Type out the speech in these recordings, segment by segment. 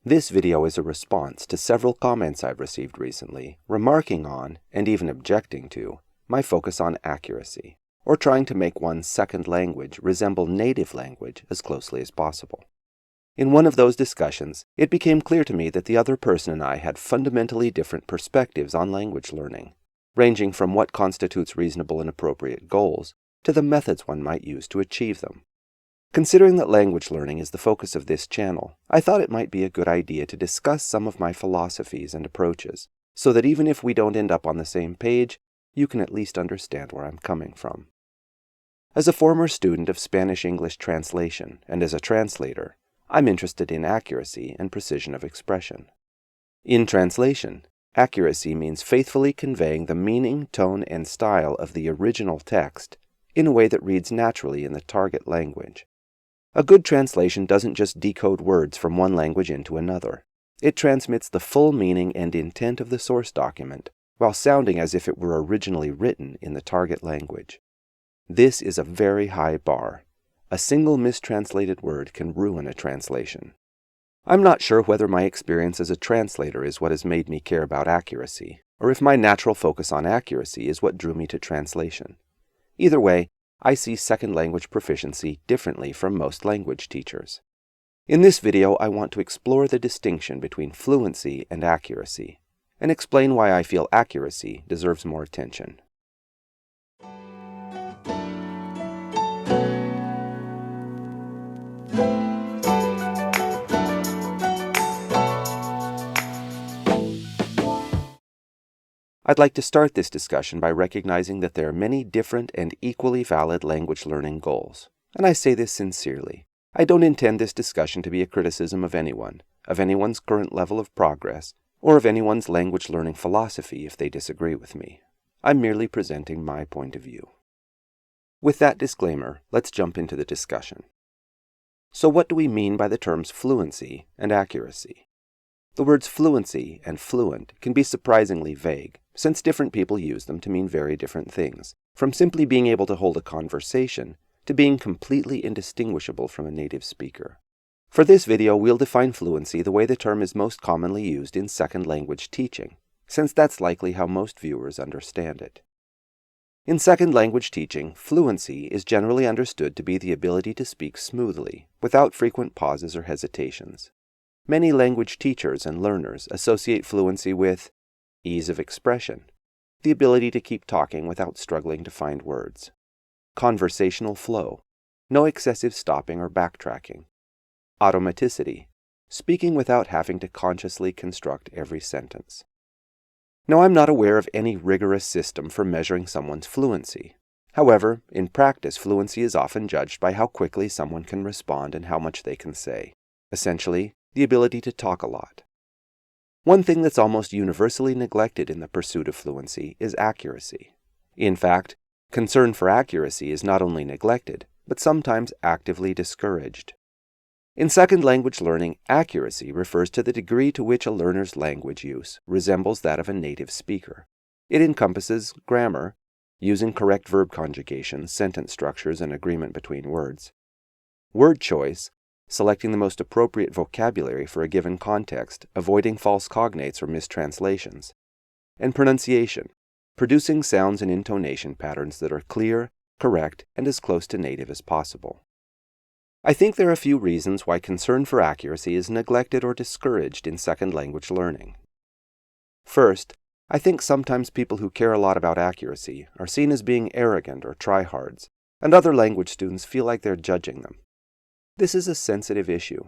This video is a response to several comments I've received recently, remarking on, and even objecting to, my focus on accuracy, or trying to make one's second language resemble native language as closely as possible. In one of those discussions, it became clear to me that the other person and I had fundamentally different perspectives on language learning, ranging from what constitutes reasonable and appropriate goals to the methods one might use to achieve them. Considering that language learning is the focus of this channel, I thought it might be a good idea to discuss some of my philosophies and approaches, so that even if we don't end up on the same page, you can at least understand where I'm coming from. As a former student of Spanish-English translation and as a translator, I'm interested in accuracy and precision of expression. In translation, accuracy means faithfully conveying the meaning, tone, and style of the original text in a way that reads naturally in the target language. A good translation doesn't just decode words from one language into another. It transmits the full meaning and intent of the source document while sounding as if it were originally written in the target language. This is a very high bar. A single mistranslated word can ruin a translation. I'm not sure whether my experience as a translator is what has made me care about accuracy, or if my natural focus on accuracy is what drew me to translation. Either way, I see second language proficiency differently from most language teachers. In this video, I want to explore the distinction between fluency and accuracy, and explain why I feel accuracy deserves more attention. I'd like to start this discussion by recognizing that there are many different and equally valid language learning goals, and I say this sincerely. I don't intend this discussion to be a criticism of anyone's current level of progress, or of anyone's language learning philosophy if they disagree with me. I'm merely presenting my point of view. With that disclaimer, let's jump into the discussion. So what do we mean by the terms fluency and accuracy? The words fluency and fluent can be surprisingly vague, since different people use them to mean very different things, from simply being able to hold a conversation to being completely indistinguishable from a native speaker. For this video, we'll define fluency the way the term is most commonly used in second language teaching, since that's likely how most viewers understand it. In second language teaching, fluency is generally understood to be the ability to speak smoothly, without frequent pauses or hesitations. Many language teachers and learners associate fluency with ease of expression, the ability to keep talking without struggling to find words, conversational flow, no excessive stopping or backtracking, automaticity, speaking without having to consciously construct every sentence. Now, I'm not aware of any rigorous system for measuring someone's fluency. However, in practice, fluency is often judged by how quickly someone can respond and how much they can say. Essentially, the ability to talk a lot. One thing that's almost universally neglected in the pursuit of fluency is accuracy. In fact, concern for accuracy is not only neglected, but sometimes actively discouraged. In second language learning, accuracy refers to the degree to which a learner's language use resembles that of a native speaker. It encompasses grammar, using correct verb conjugations, sentence structures, and agreement between words, word choice, selecting the most appropriate vocabulary for a given context, avoiding false cognates or mistranslations, and pronunciation, producing sounds and intonation patterns that are clear, correct, and as close to native as possible. I think there are a few reasons why concern for accuracy is neglected or discouraged in second language learning. First, I think sometimes people who care a lot about accuracy are seen as being arrogant or tryhards, and other language students feel like they're judging them. This is a sensitive issue.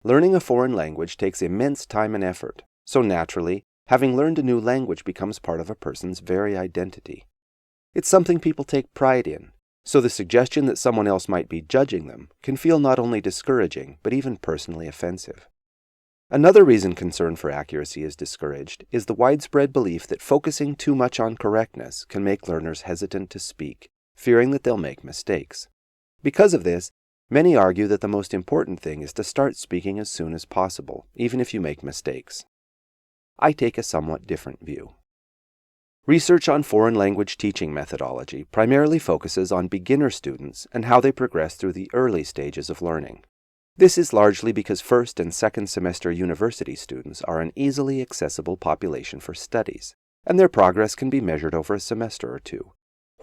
Learning a foreign language takes immense time and effort, so naturally, having learned a new language becomes part of a person's very identity. It's something people take pride in, so the suggestion that someone else might be judging them can feel not only discouraging, but even personally offensive. Another reason concern for accuracy is discouraged is the widespread belief that focusing too much on correctness can make learners hesitant to speak, fearing that they'll make mistakes. Because of this, many argue that the most important thing is to start speaking as soon as possible, even if you make mistakes. I take a somewhat different view. Research on foreign language teaching methodology primarily focuses on beginner students and how they progress through the early stages of learning. This is largely because first and second semester university students are an easily accessible population for studies, and their progress can be measured over a semester or two,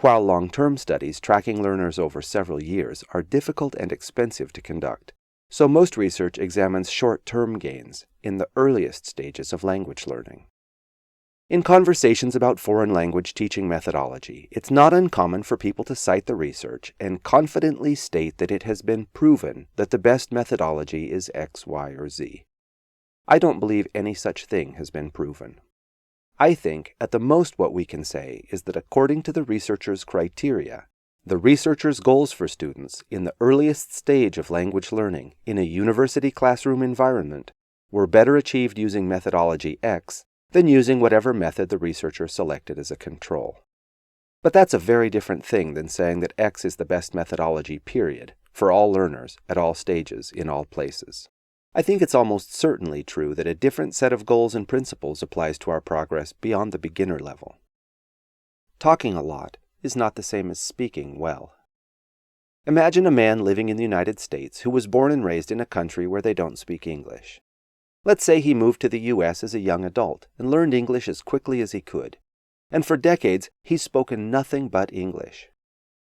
while long-term studies tracking learners over several years are difficult and expensive to conduct. So most research examines short-term gains in the earliest stages of language learning. In conversations about foreign language teaching methodology, it's not uncommon for people to cite the research and confidently state that it has been proven that the best methodology is X, Y, or Z. I don't believe any such thing has been proven. I think at the most what we can say is that according to the researchers' criteria, the researchers' goals for students in the earliest stage of language learning in a university classroom environment were better achieved using methodology X than using whatever method the researcher selected as a control. But that's a very different thing than saying that X is the best methodology, period, for all learners, at all stages, in all places. I think it's almost certainly true that a different set of goals and principles applies to our progress beyond the beginner level. Talking a lot is not the same as speaking well. Imagine a man living in the United States who was born and raised in a country where they don't speak English. Let's say he moved to the U.S. as a young adult and learned English as quickly as he could. And for decades, he's spoken nothing but English.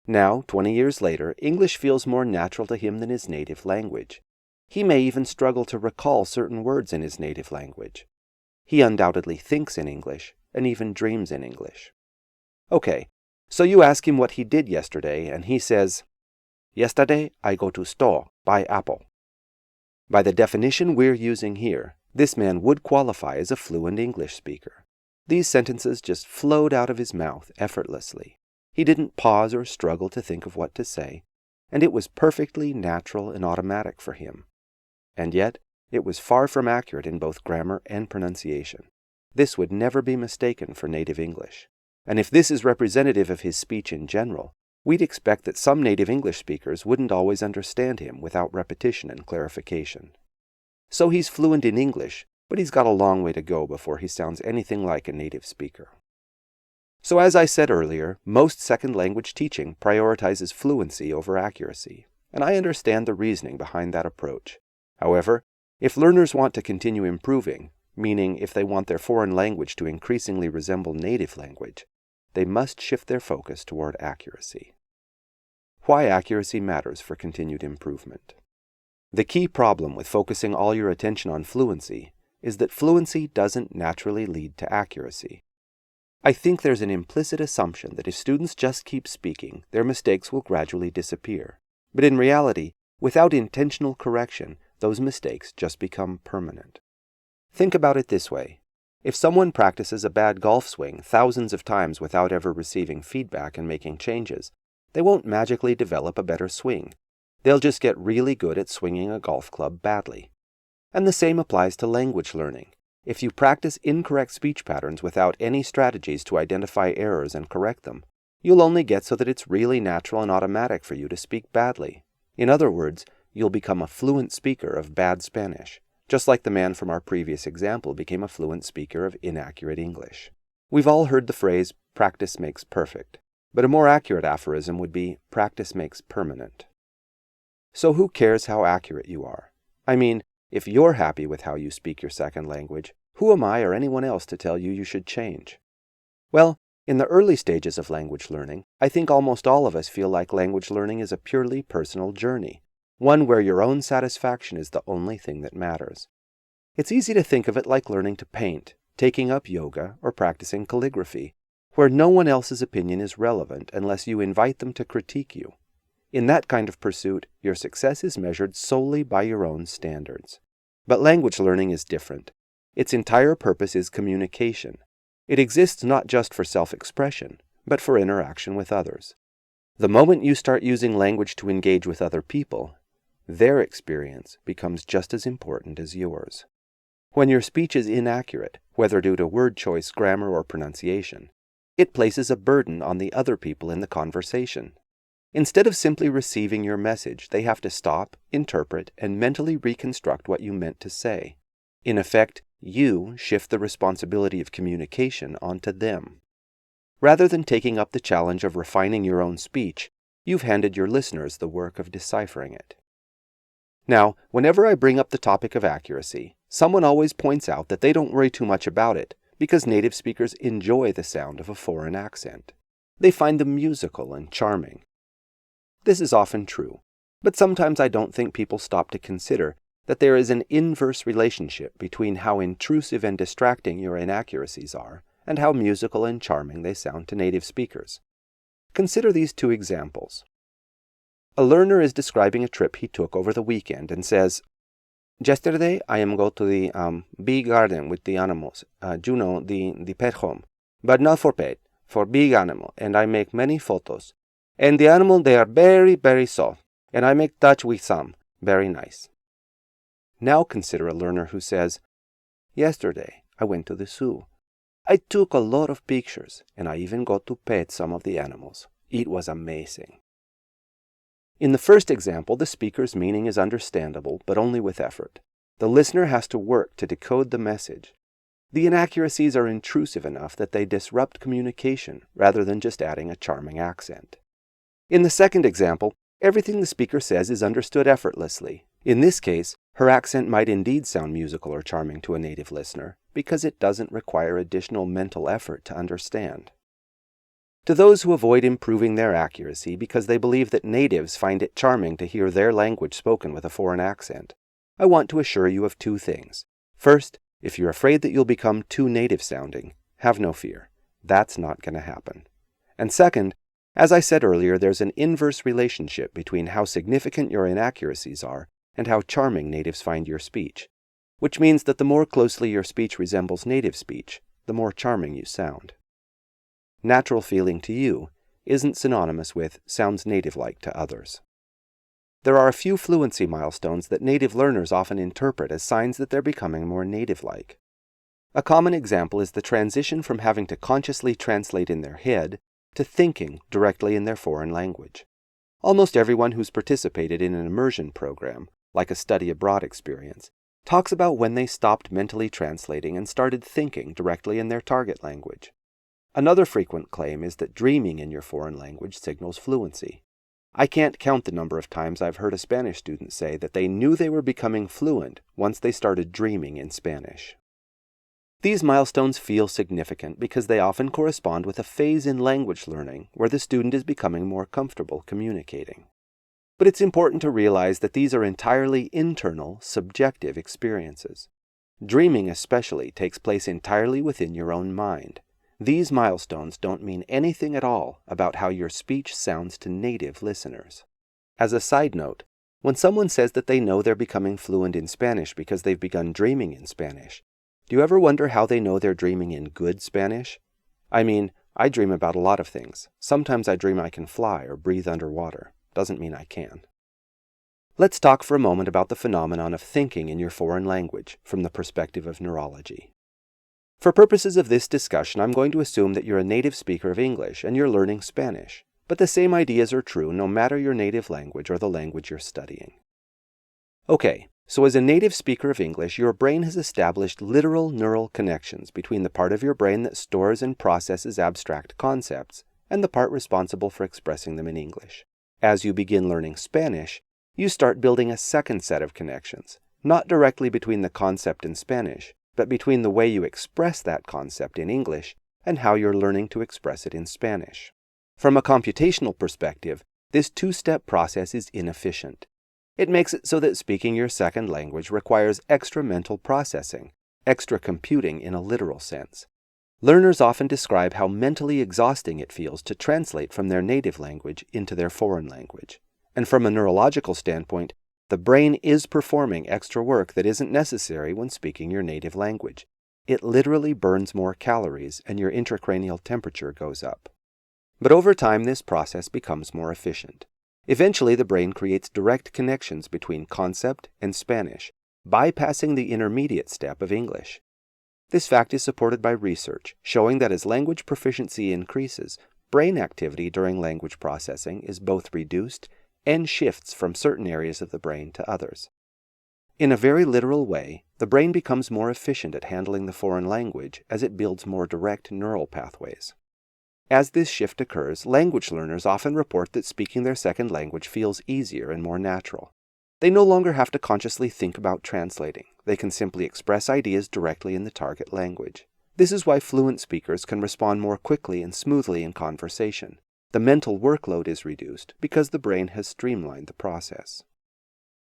Now, 20 years later, English feels more natural to him than his native language. He may even struggle to recall certain words in his native language. He undoubtedly thinks in English and even dreams in English. Okay, so you ask him what he did yesterday, and he says, "Yesterday I go to store, buy apple." By the definition we're using here, this man would qualify as a fluent English speaker. These sentences just flowed out of his mouth effortlessly. He didn't pause or struggle to think of what to say, and it was perfectly natural and automatic for him. And yet, it was far from accurate in both grammar and pronunciation. This would never be mistaken for native English. And if this is representative of his speech in general, we'd expect that some native English speakers wouldn't always understand him without repetition and clarification. So he's fluent in English, but he's got a long way to go before he sounds anything like a native speaker. So as I said earlier, most second language teaching prioritizes fluency over accuracy, and I understand the reasoning behind that approach. However, if learners want to continue improving, meaning if they want their foreign language to increasingly resemble native language, they must shift their focus toward accuracy. Why accuracy matters for continued improvement. The key problem with focusing all your attention on fluency is that fluency doesn't naturally lead to accuracy. I think there's an implicit assumption that if students just keep speaking, their mistakes will gradually disappear. But in reality, without intentional correction, those mistakes just become permanent. Think about it this way. If someone practices a bad golf swing thousands of times without ever receiving feedback and making changes, they won't magically develop a better swing. They'll just get really good at swinging a golf club badly. And the same applies to language learning. If you practice incorrect speech patterns without any strategies to identify errors and correct them, you'll only get so that it's really natural and automatic for you to speak badly. In other words, you'll become a fluent speaker of bad Spanish, just like the man from our previous example became a fluent speaker of inaccurate English. We've all heard the phrase, practice makes perfect, but a more accurate aphorism would be, practice makes permanent. So who cares how accurate you are? I mean, if you're happy with how you speak your second language, who am I or anyone else to tell you should change? Well, in the early stages of language learning, I think almost all of us feel like language learning is a purely personal journey, one where your own satisfaction is the only thing that matters. It's easy to think of it like learning to paint, taking up yoga, or practicing calligraphy, where no one else's opinion is relevant unless you invite them to critique you. In that kind of pursuit, your success is measured solely by your own standards. But language learning is different. Its entire purpose is communication. It exists not just for self-expression, but for interaction with others. The moment you start using language to engage with other people, their experience becomes just as important as yours. When your speech is inaccurate, whether due to word choice, grammar, or pronunciation, it places a burden on the other people in the conversation. Instead of simply receiving your message, they have to stop, interpret, and mentally reconstruct what you meant to say. In effect, you shift the responsibility of communication onto them. Rather than taking up the challenge of refining your own speech, you've handed your listeners the work of deciphering it. Now, whenever I bring up the topic of accuracy, someone always points out that they don't worry too much about it because native speakers enjoy the sound of a foreign accent. They find them musical and charming. This is often true, but sometimes I don't think people stop to consider that there is an inverse relationship between how intrusive and distracting your inaccuracies are and how musical and charming they sound to native speakers. Consider these two examples. A learner is describing a trip he took over the weekend and says, "Yesterday I am go to the big garden with the animals, the pet home, but not for pet, for big animal, and I make many photos. And the animal, they are very, very soft, and I make touch with some, very nice." Now consider a learner who says, "Yesterday I went to the zoo. I took a lot of pictures, and I even got to pet some of the animals. It was amazing." In the first example, the speaker's meaning is understandable, but only with effort. The listener has to work to decode the message. The inaccuracies are intrusive enough that they disrupt communication rather than just adding a charming accent. In the second example, everything the speaker says is understood effortlessly. In this case, her accent might indeed sound musical or charming to a native listener because it doesn't require additional mental effort to understand. To those who avoid improving their accuracy because they believe that natives find it charming to hear their language spoken with a foreign accent, I want to assure you of two things. First, if you're afraid that you'll become too native-sounding, have no fear. That's not going to happen. And second, as I said earlier, there's an inverse relationship between how significant your inaccuracies are and how charming natives find your speech, which means that the more closely your speech resembles native speech, the more charming you sound. Natural feeling to you isn't synonymous with sounds native-like to others. There are a few fluency milestones that native learners often interpret as signs that they're becoming more native-like. A common example is the transition from having to consciously translate in their head to thinking directly in their foreign language. Almost everyone who's participated in an immersion program, like a study abroad experience, talks about when they stopped mentally translating and started thinking directly in their target language. Another frequent claim is that dreaming in your foreign language signals fluency. I can't count the number of times I've heard a Spanish student say that they knew they were becoming fluent once they started dreaming in Spanish. These milestones feel significant because they often correspond with a phase in language learning where the student is becoming more comfortable communicating. But it's important to realize that these are entirely internal, subjective experiences. Dreaming especially takes place entirely within your own mind. These milestones don't mean anything at all about how your speech sounds to native listeners. As a side note, when someone says that they know they're becoming fluent in Spanish because they've begun dreaming in Spanish, do you ever wonder how they know they're dreaming in good Spanish? I mean, I dream about a lot of things. Sometimes I dream I can fly or breathe underwater. Doesn't mean I can. Let's talk for a moment about the phenomenon of thinking in your foreign language from the perspective of neurology. For purposes of this discussion, I'm going to assume that you're a native speaker of English and you're learning Spanish, but the same ideas are true no matter your native language or the language you're studying. Okay, so as a native speaker of English, your brain has established literal neural connections between the part of your brain that stores and processes abstract concepts and the part responsible for expressing them in English. As you begin learning Spanish, you start building a second set of connections, not directly between the concept in Spanish, but between the way you express that concept in English and how you're learning to express it in Spanish. From a computational perspective, this two-step process is inefficient. It makes it so that speaking your second language requires extra mental processing, extra computing in a literal sense. Learners often describe how mentally exhausting it feels to translate from their native language into their foreign language. And from a neurological standpoint, the brain is performing extra work that isn't necessary when speaking your native language. It literally burns more calories and your intracranial temperature goes up. But over time, this process becomes more efficient. Eventually, the brain creates direct connections between concept and Spanish, bypassing the intermediate step of English. This fact is supported by research showing that as language proficiency increases, brain activity during language processing is both reduced and shifts from certain areas of the brain to others. In a very literal way, the brain becomes more efficient at handling the foreign language as it builds more direct neural pathways. As this shift occurs, language learners often report that speaking their second language feels easier and more natural. They no longer have to consciously think about translating. They can simply express ideas directly in the target language. This is why fluent speakers can respond more quickly and smoothly in conversation. The mental workload is reduced because the brain has streamlined the process.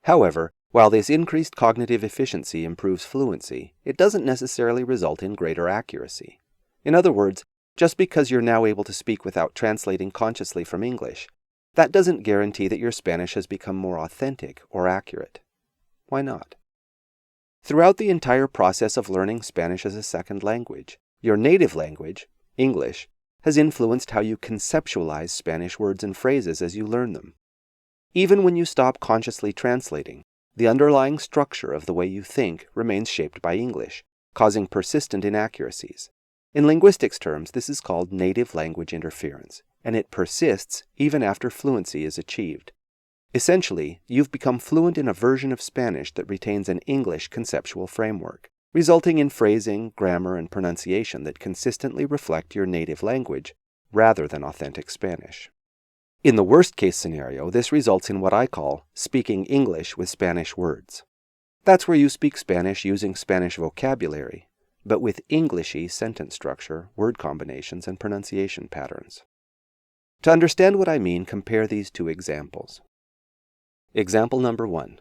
However, while this increased cognitive efficiency improves fluency, it doesn't necessarily result in greater accuracy. In other words, just because you're now able to speak without translating consciously from English, that doesn't guarantee that your Spanish has become more authentic or accurate. Why not? Throughout the entire process of learning Spanish as a second language, your native language, English, has influenced how you conceptualize Spanish words and phrases as you learn them. Even when you stop consciously translating, the underlying structure of the way you think remains shaped by English, causing persistent inaccuracies. In linguistics terms, this is called native language interference, and it persists even after fluency is achieved. Essentially, you've become fluent in a version of Spanish that retains an English conceptual framework, resulting in phrasing, grammar, and pronunciation that consistently reflect your native language rather than authentic Spanish. In the worst-case scenario, this results in what I call speaking English with Spanish words. That's where you speak Spanish using Spanish vocabulary, but with Englishy sentence structure, word combinations, and pronunciation patterns. To understand what I mean, compare these two examples. Example number 1.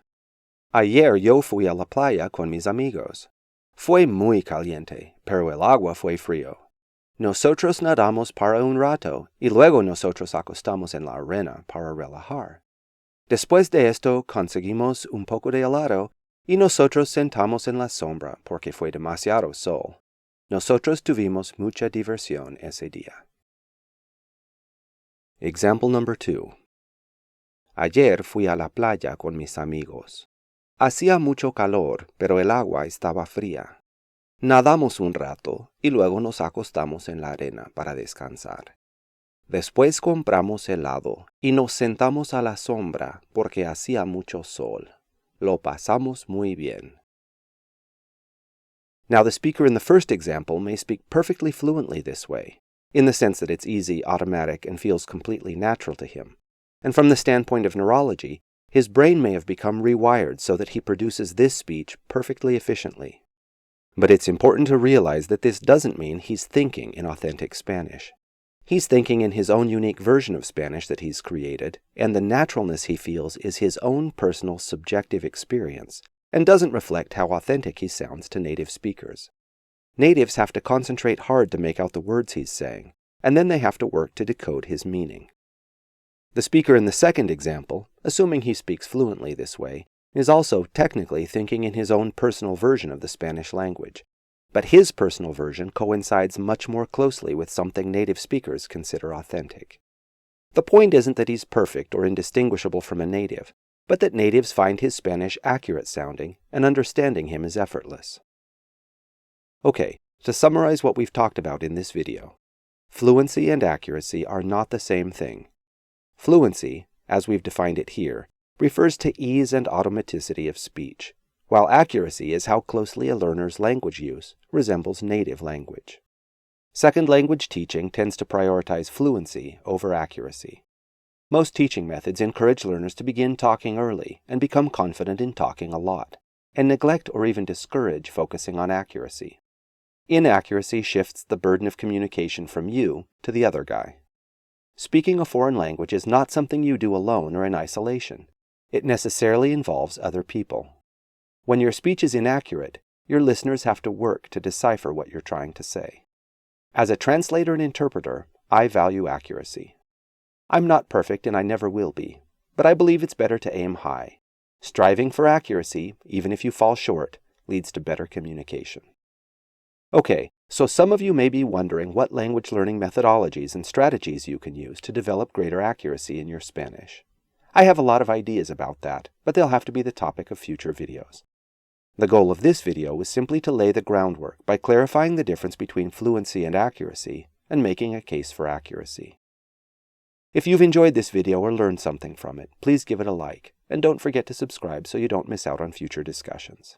Ayer yo fui a la playa con mis amigos. Fue muy caliente, pero el agua fue frío. Nosotros nadamos para un rato y luego nosotros acostamos en la arena para relajar. Después de esto conseguimos un poco de helado y nosotros sentamos en la sombra porque fue demasiado sol. Nosotros tuvimos mucha diversión ese día. Example number 2. Ayer fui a la playa con mis amigos. Hacía mucho calor, pero el agua estaba fría. Nadamos un rato y luego nos acostamos en la arena para descansar. Después compramos helado y nos sentamos a la sombra porque hacía mucho sol. Lo pasamos muy bien. Now, the speaker in the first example may speak perfectly fluently this way, in the sense that it's easy, automatic, and feels completely natural to him. And from the standpoint of neurology, his brain may have become rewired so that he produces this speech perfectly efficiently. But it's important to realize that this doesn't mean he's thinking in authentic Spanish. He's thinking in his own unique version of Spanish that he's created, and the naturalness he feels is his own personal subjective experience, and doesn't reflect how authentic he sounds to native speakers. Natives have to concentrate hard to make out the words he's saying, and then they have to work to decode his meaning. The speaker in the second example, assuming he speaks fluently this way, is also technically thinking in his own personal version of the Spanish language, but his personal version coincides much more closely with something native speakers consider authentic. The point isn't that he's perfect or indistinguishable from a native, but that natives find his Spanish accurate sounding and understanding him is effortless. Okay, to summarize what we've talked about in this video, fluency and accuracy are not the same thing. Fluency, as we've defined it here, refers to ease and automaticity of speech, while accuracy is how closely a learner's language use resembles native language. Second language teaching tends to prioritize fluency over accuracy. Most teaching methods encourage learners to begin talking early and become confident in talking a lot, and neglect or even discourage focusing on accuracy. Inaccuracy shifts the burden of communication from you to the other guy. Speaking a foreign language is not something you do alone or in isolation. It necessarily involves other people. When your speech is inaccurate, your listeners have to work to decipher what you're trying to say. As a translator and interpreter, I value accuracy. I'm not perfect and I never will be, but I believe it's better to aim high. Striving for accuracy, even if you fall short, leads to better communication. Okay, so some of you may be wondering what language learning methodologies and strategies you can use to develop greater accuracy in your Spanish. I have a lot of ideas about that, but they'll have to be the topic of future videos. The goal of this video was simply to lay the groundwork by clarifying the difference between fluency and accuracy and making a case for accuracy. If you've enjoyed this video or learned something from it, please give it a like, and don't forget to subscribe so you don't miss out on future discussions.